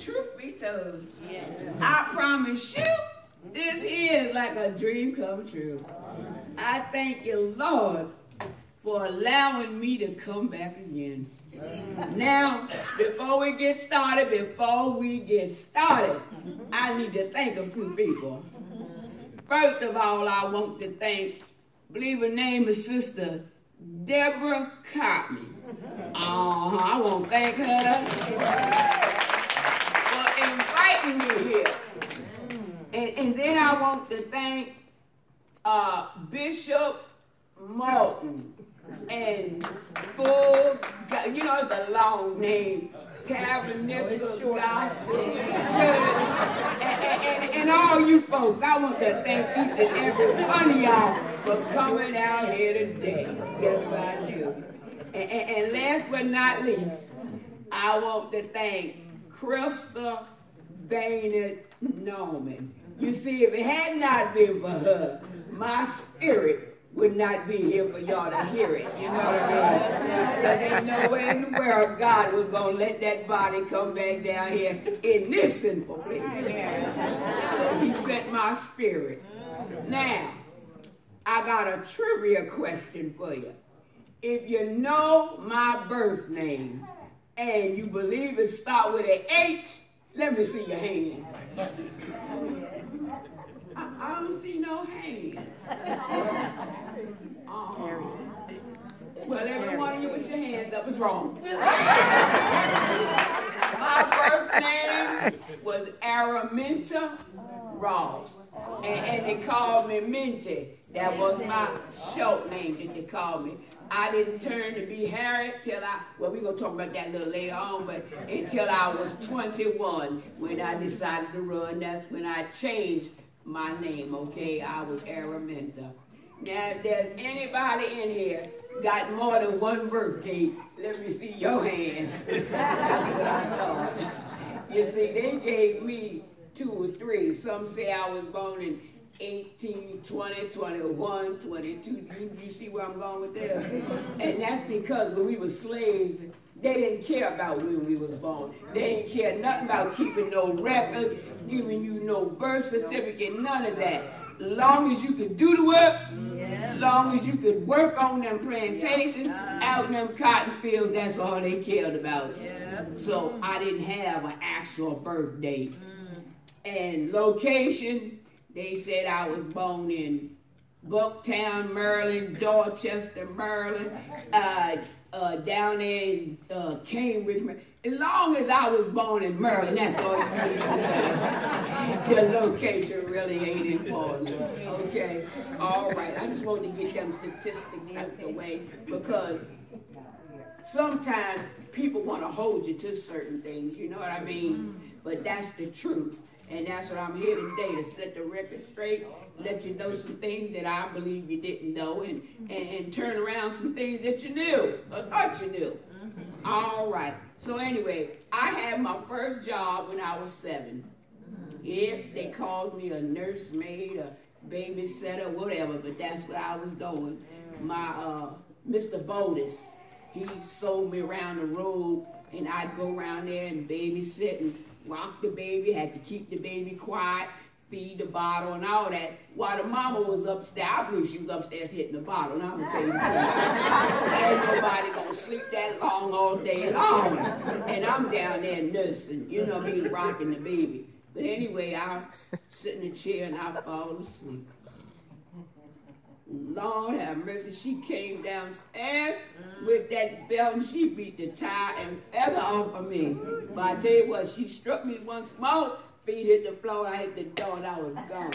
truth be told, I promise you, this is like a dream come true. I thank you, Lord, for allowing me to come back again. Now, before we get started, I need to thank a few people. First of all, I want to thank, believe her name is Sister Deborah Cotton. I want to thank her for inviting me here. And then I want to thank Bishop Martin and full, you know, it's a long name, Tabernacle Gospel Church, and all you folks. I want to thank each and every one of y'all for coming out here today. Yes, I do. And last but not least, I want to thank Krista Baynard Norman. You see, if it had not been for her, my spirit would not be here for y'all to hear it. You know what I mean? There ain't no way in the world God was going to let that body come back down here in this sinful place. So he sent my spirit. Now, I got a trivia question for you. If you know my birth name and you believe it start with an H, let me see your hand. I don't see no hands. Well, every one of you with your hands up is wrong. My birth name was Araminta Ross. And they called me Minty. That was my short name that they called me. I didn't turn to be Harriet till we're going to talk about that a little later on, but until I was 21 when I decided to run. That's when I changed my name, okay? I was Araminta. Now, if there's anybody in here got more than one birthday, let me see your hand. That's what I thought. You see, they gave me 2 or 3. Some say I was born in 18, 20, 21, 22. You see where I'm going with this? And that's because when we were slaves, they didn't care about when we was born. They didn't care nothing about keeping no records, giving you no birth certificate, none of that. Long as you could do the work, long as you could work on them plantations, out in them cotton fields, that's all they cared about. So I didn't have an actual birth date. And location, they said I was born in Bucktown, Maryland, Dorchester, Maryland, down there in Cambridge, Maryland. As long as I was born in Maryland, that's all you need to know. The location really ain't important. Okay? All right. I just wanted to get them statistics out the way because sometimes people want to hold you to certain things, you know what I mean? But that's the truth. And that's what I'm here today, to set the record straight, let you know some things that I believe you didn't know, and turn around some things that you knew, or thought you knew. All right. So anyway, I had my first job when I was 7. Yeah, they called me a nursemaid, a babysitter, whatever, but that's what I was doing. My Mr. Bodis, he sold me around the road, and I'd go around there and babysit and rock the baby, had to keep the baby quiet, feed the bottle and all that, while the mama was upstairs. I believe she was upstairs hitting the bottle, and I'm going to tell you the truth. Ain't nobody going to sleep that long all day long. And I'm down there nursing, you know me, rocking the baby. But anyway, I sit in the chair and I fall asleep. Lord have mercy, she came downstairs with that belt and she beat the tie and feather off of me. But I tell you what, she struck me once more, feet hit the floor, I hit the door, and I was gone.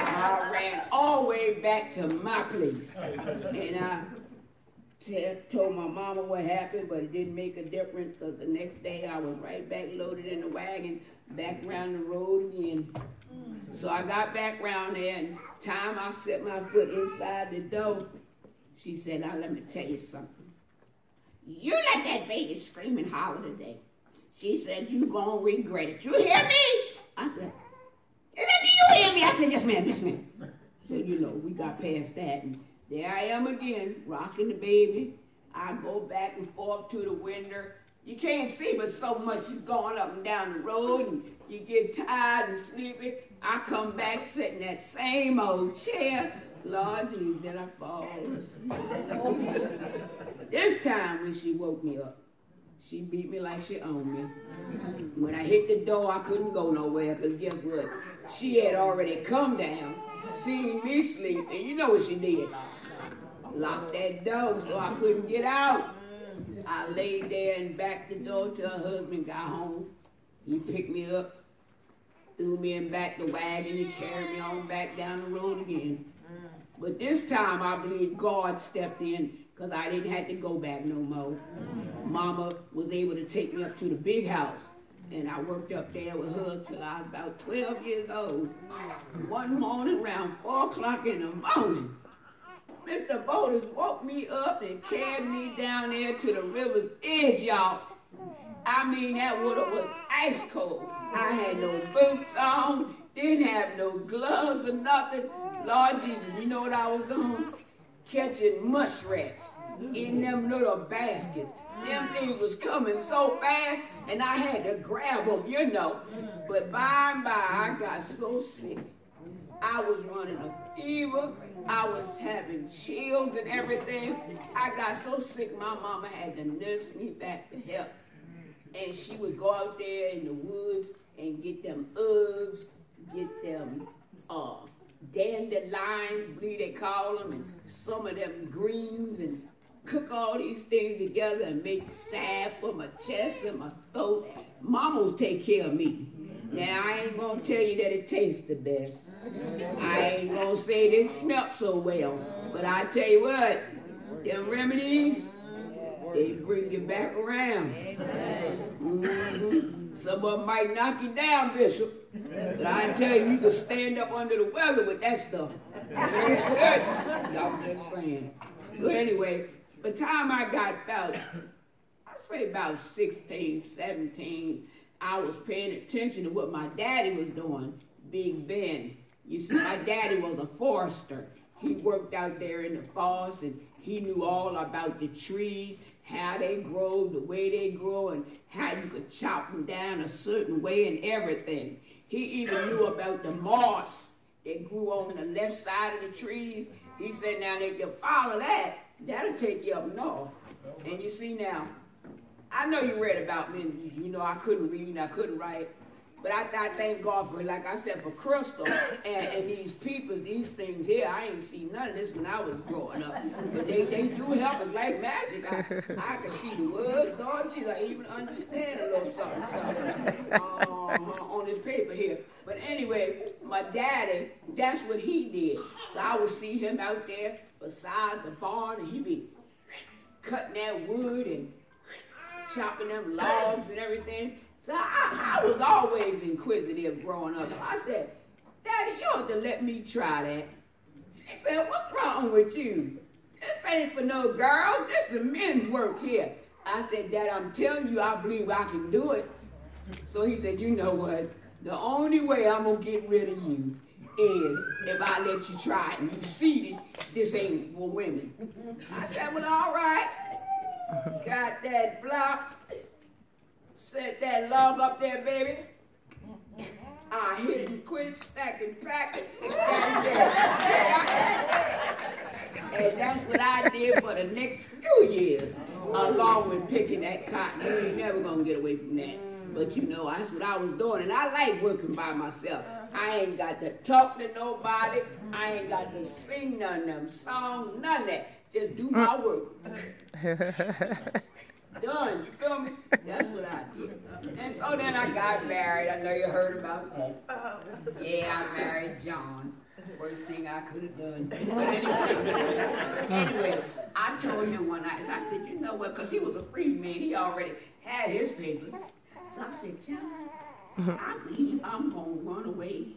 I ran all the way back to my place. And I told my mama what happened, but it didn't make a difference because the next day I was right back loaded in the wagon, back around the road again. So I got back around there, and time I set my foot inside the door, she said, now let me tell you something. You let that baby scream and holler today. She said, you gonna regret it. You hear me? I said, do you hear me? I said, yes ma'am, yes ma'am. So, you know, we got past that, and there I am again, rocking the baby. I go back and forth to the window, you can't see but so much. You're going up and down the road and you get tired and sleepy. I come back, sit in that same old chair. Lord Jesus, then I fall asleep. This time when she woke me up, she beat me like she owned me. When I hit the door, I couldn't go nowhere, because guess what? She had already come down, seen me sleep, and you know what she did? Locked that door so I couldn't get out. I laid there and backed the door till her husband got home. He picked me up, threw me in back the wagon, and carried me on back down the road again. But this time, I believe God stepped in, because I didn't have to go back no more. Mama was able to take me up to the big house, and I worked up there with her till I was about 12 years old. One morning, around 4 o'clock in the morning, Mr. Boulders woke me up and carried me down there to the river's edge, y'all. I mean, that water was ice cold. I had no boots on, didn't have no gloves or nothing. Lord Jesus, you know what I was doing? Catching muskrats in them little baskets. Them things was coming so fast, and I had to grab them, you know. But by and by, I got so sick. I was running a fever. I was having chills and everything. I got so sick, my mama had to nurse me back to health. And she would go out there in the woods and get them herbs, get them dandelions, believe they call them, and some of them greens, and cook all these things together and make salve for my chest and my throat. Mama would take care of me. Now, I ain't going to tell you that it tastes the best. I ain't going to say it smelt so well. But I tell you what, them remedies, they bring you back around. Some of them might knock you down, Bishop. But I tell you, you can stand up under the weather with that stuff. Very good. I'm just saying. So anyway, by the time I got about, I'd say about 16, 17, I was paying attention to what my daddy was doing, Big Ben. You see, my daddy was a forester. He worked out there in the forest, and he knew all about the trees, how they grow, the way they grow, and how you could chop them down a certain way and everything. He even knew about the moss that grew on the left side of the trees. He said, now, if you follow that, that'll take you up north. And you see now, I know you read about me, you know I couldn't read and I couldn't write, but I thank God for it, like I said, for Crystal and these people, these things here. I ain't seen none of this when I was growing up, but they do help us like magic. I can see the words, Lord Jesus, I even understand a little something on this paper here. But anyway, my daddy, that's what he did. So I would see him out there beside the barn, and he'd be cutting that wood and chopping them logs and everything. So I was always inquisitive growing up. So I said, Daddy, you ought to let me try that. He said, what's wrong with you? This ain't for no girls. This is men's work here. I said, Daddy, I'm telling you, I believe I can do it. So he said, you know what? The only way I'm going to get rid of you is if I let you try it and you see that this ain't for women. I said, well, all right. Got that block. Set that log up there, baby. I hit and quit, stack and pack. And that's what I did for the next few years, along with picking that cotton. You ain't never gonna get away from that. But you know, that's what I was doing, and I like working by myself. I ain't got to talk to nobody. I ain't got to sing none of them songs, none of that. Just do my work. Done, you feel me? That's what I did. And so then I got married. I know you heard about that. Yeah, I married John. Worst thing I could have done. But anyway, I told him one night, I said, you know what, because he was a free man. He already had his papers. So I said, John, I believe I'm going to run away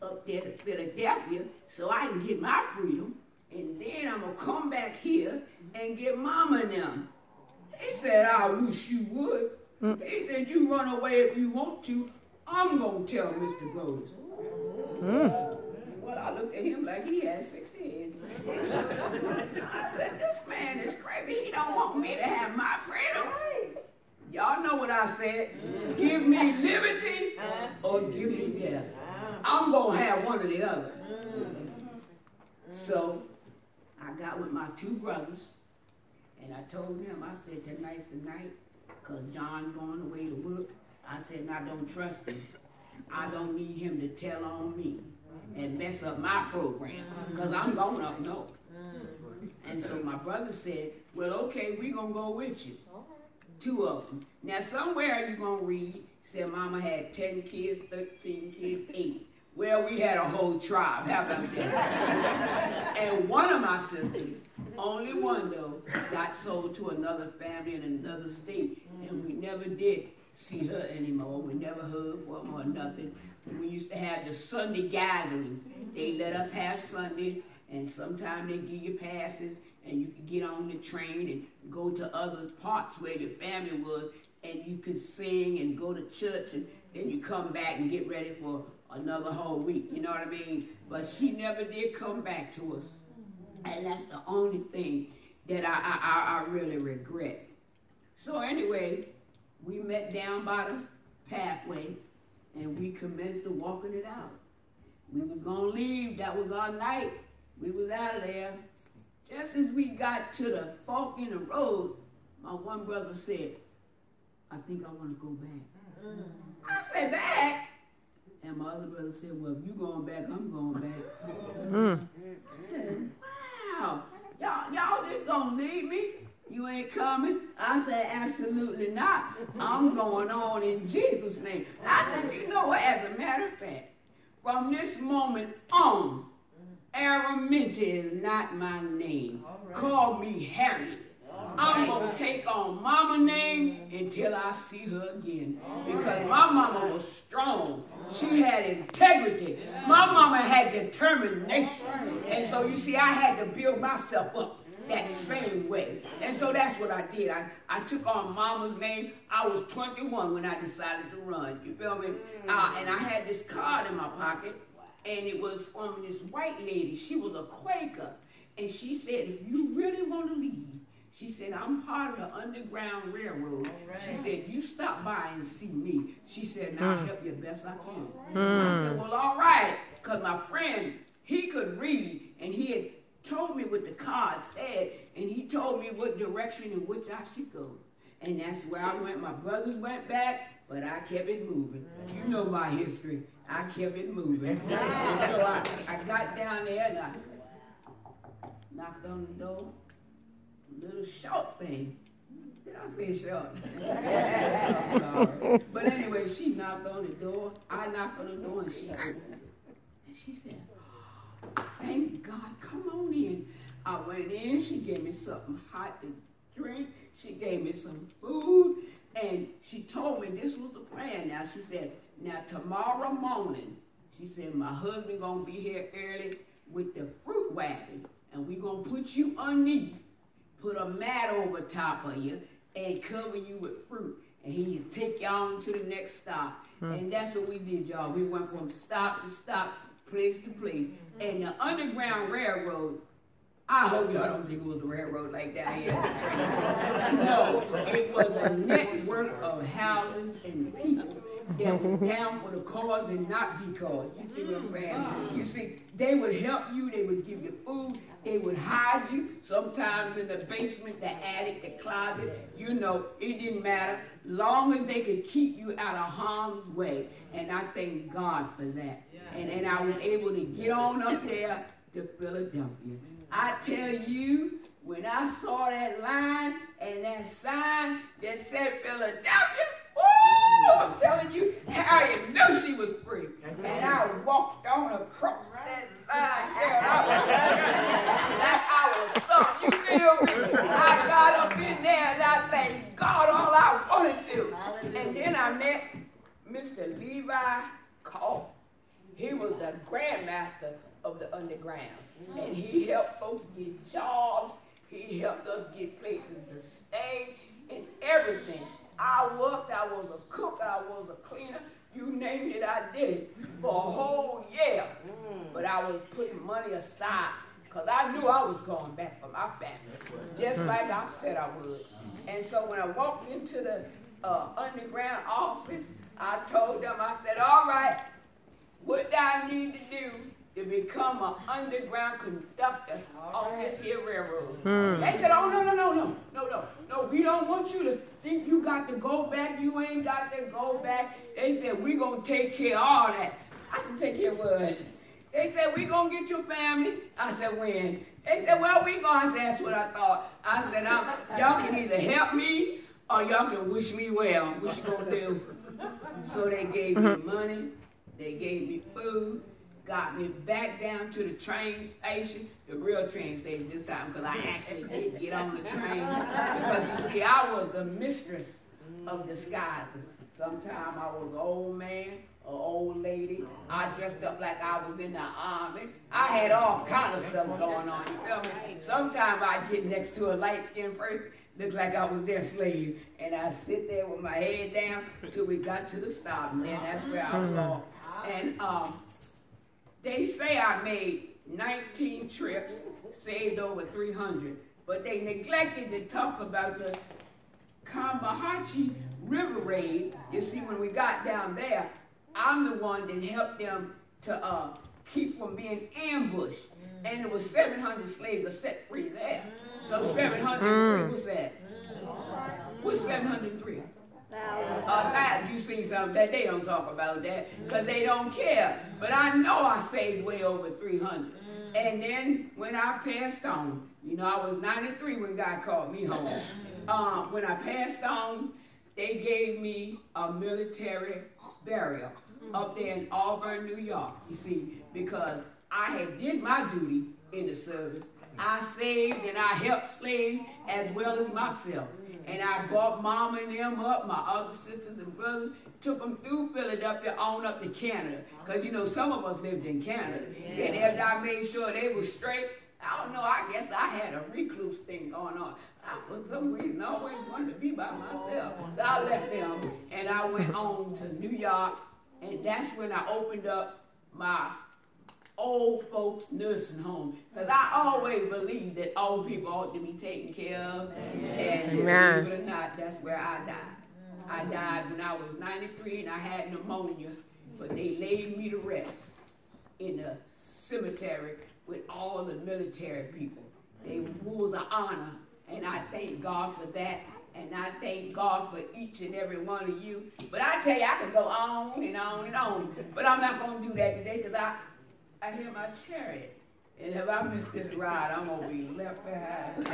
up there to Philadelphia so I can get my freedom. And then I'm going to come back here and get Mama and them. He said, I wish you would. He said, you run away if you want to. I'm going to tell Mr. Boulders. Well, I looked at him like he had 6 heads. I said, this man is crazy. He don't want me to have my freedom. Y'all know what I said. Give me liberty or give me death. I'm going to have one or the other. So I got with my two brothers, and I told them, I said, tonight's the night, because John's going away to work. I said, and I don't trust him. I don't need him to tell on me and mess up my program, because I'm going up north. And so my brother said, well, okay, we're going to go with you. Two of them. Now, somewhere you're going to read, said Mama had 10 kids, 13 kids, 8. Well, we had a whole tribe. How about that? And one of my sisters, only one though, got sold to another family in another state. And we never did see her anymore. We never heard from her or nothing. We used to have the Sunday gatherings. They let us have Sundays, and sometimes they give you passes, and you could get on the train and go to other parts where your family was, and you could sing and go to church, and then you come back and get ready for another whole week. You know what I mean? But she never did come back to us. And that's the only thing that I really regret. So anyway, we met down by the pathway, and we commenced to walking it out. We was going to leave. That was our night. We was out of there. Just as we got to the fork in the road, my one brother said, I think I want to go back. I said, back? And my other brother said, well, if you going back, I'm going back. I said, wow, y'all just going to leave me? You ain't coming? I said, absolutely not. I'm going on in Jesus' name. I said, you know what, as a matter of fact, from this moment on, Araminta is not my name. Right. Call me Harriet. I'm going to take on Mama's name until I see her again. Because my mama was strong. She had integrity. My mama had determination. And so you see, I had to build myself up that same way. And so that's what I did. I took on Mama's name. I was 21 when I decided to run. You feel me? And I had this card in my pocket. And it was from this white lady. She was a Quaker. And she said, if you really want to leave, she said, I'm part of the Underground Railroad. Right. She said, you stop by and see me. She said, and I'll help you best I can. I said, well, all right. Because my friend, he could read. And he had told me what the card said. And he told me what direction in which I should go. And that's where I went. My brothers went back, but I kept it moving. You know my history. I kept it moving. And so I got down there and I knocked on the door. Little short thing. Did I say short? I'm sorry. But anyway, she knocked on the door. I knocked on the door and she opened it. And she said, thank God, come on in. I went in. She gave me something hot to drink. She gave me some food. And she told me this was the plan now. She said, now tomorrow morning, she said, my husband going to be here early with the fruit wagon. And we're going to put you underneath, put a mat over top of you, and cover you with fruit. And he'll take you on to the next stop. And that's what we did, y'all. We went from stop to stop, place to place. And the Underground Railroad, I hope y'all don't think it was a railroad like that here. No, it was a network of houses and people that were down for the cause and not because. You see what I'm saying? You see, they would help you. They would give you food. They would hide you. Sometimes in the basement, the attic, the closet. You know, it didn't matter. Long as they could keep you out of harm's way. And I thank God for that. And I was able to get on up there to Philadelphia. I tell you, when I saw that line and that sign that said Philadelphia, woo, I'm telling you, Harriet knew she was free. And I walked on across that line like I was something, you feel me? I got up in there and I thanked God all I wanted to. And then I met Mr. Levi Cole. He was the grandmaster of the Underground. And he helped folks get jobs. He helped us get places to stay and everything. I worked, I was a cook, I was a cleaner. You name it, I did it for a whole year. But I was putting money aside because I knew I was going back for my family, just like I said I would. And so when I walked into the underground office. I told them, I said, all right, what do I need to do to become an underground conductor on this here railroad? They said, oh, no, we don't want you to think you got to go back. You ain't got to go back. They said, we going to take care of all that. I said, take care of what? They said, we going to get your family. I said, when? They said, well, we going. I said, that's what I thought. I said, y'all can either help me or y'all can wish me well. What you going to do? So they gave me money. They gave me food. Got me back down to the train station, the real train station this time, because I actually did get on the train. Because you see, I was the mistress of disguises. Sometimes I was an old man, an old lady. I dressed up like I was in the army. I had all kind of stuff going on, you feel me? Sometimes I'd get next to a light-skinned person, looks like I was their slave, and I'd sit there with my head down till we got to the stop, and then that's where I was off. And they say I made 19 trips, saved over 300, but they neglected to talk about the Combahee River raid. You see, when we got down there, I'm the one that helped them to keep from being ambushed. And it was 700 slaves are set free there. So 703, what's that? What's 703? You see something that they don't talk about that because they don't care. But I know I saved way over 300. And then when I passed on, you know, I was 93 when God called me home. When I passed on, they gave me a military burial up there in Auburn, New York. You see, because I had did my duty in the service. I saved and I helped slaves as well as myself. And I brought Mama and them up, my other sisters and brothers, took them through Philadelphia on up to Canada. Because, you know, some of us lived in Canada. And after I made sure they were straight, I don't know, I guess I had a recluse thing going on. I, for some reason, always wanted to be by myself. So I left them, and I went on to New York, and that's when I opened up my old folks nursing home, because I always believed that old people ought to be taken care of. And believe it or not, that's where I died. I died when I was 93 and I had pneumonia, but they laid me to rest in a cemetery with all the military people. It was an honor, and I thank God for that. And I thank God for each and every one of you. But I tell you, I could go on and on and on. But I'm not going to do that today because I hear my chariot. And if I miss this ride, I'm going to be left behind.